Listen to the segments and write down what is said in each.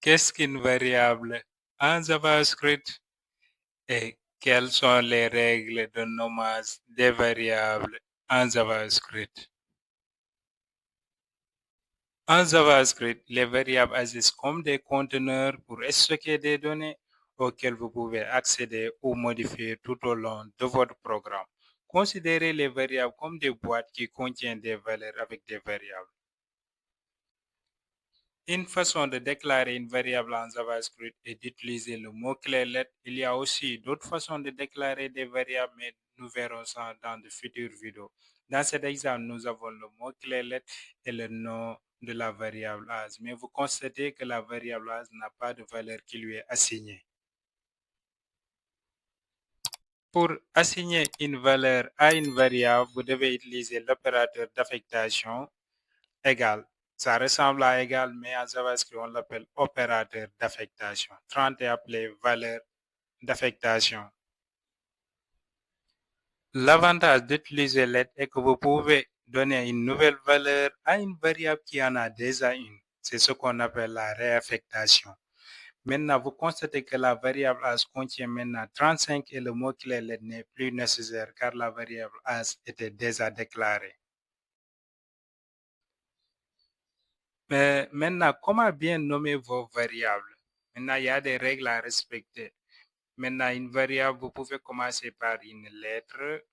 Qu'est-ce qu'une variable en JavaScript et quelles sont les règles de nommage des variables en JavaScript? En JavaScript, les variables agissent comme des conteneurs pour stocker des données auxquelles vous pouvez accéder ou modifier tout au long de votre programme. Considérez les variables comme des boîtes qui contiennent des valeurs avec des variables. Une façon de déclarer une variable en JavaScript est d'utiliser le mot-clé let. Il y a aussi d'autres façons de déclarer des variables, mais nous verrons ça dans de futures vidéos. Dans cet exemple, nous avons le mot-clé let et le nom de la variable as. Mais vous constatez que la variable as n'a pas de valeur qui lui est assignée. Pour assigner une valeur à une variable, vous devez utiliser l'opérateur d'affectation égal. Ça ressemble à égal, mais en JavaScript, on l'appelle opérateur d'affectation. 30 est appelé valeur d'affectation. L'avantage d'utiliser let est que vous pouvez donner une nouvelle valeur à une variable qui en a déjà une. C'est ce qu'on appelle la réaffectation. Maintenant, vous constatez que la variable as contient maintenant 35 et le mot-clé let n'est plus nécessaire car la variable as était déjà déclarée. Mais maintenant, comment bien nommer vos variables? Maintenant, il y a des règles à respecter. Maintenant, une variable, vous pouvez commencer par une lettre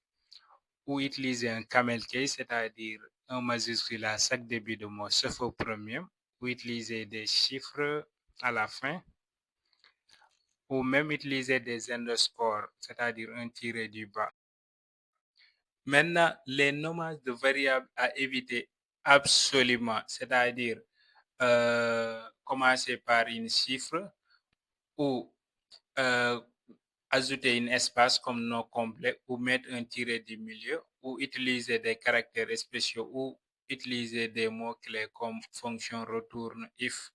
ou utiliser un camel case, c'est-à-dire un majuscule à chaque début de mot, sauf au premier, ou utiliser des chiffres à la fin, ou même utiliser des underscores, c'est-à-dire un tiré du bas. Maintenant, les nommages de variables à éviter absolument, c'est-à-dire commencer par une chiffre ou euh, ajouter un espace comme nom complet ou mettre un tiret du milieu ou utiliser des caractères spéciaux ou utiliser des mots-clés comme fonction retourne, if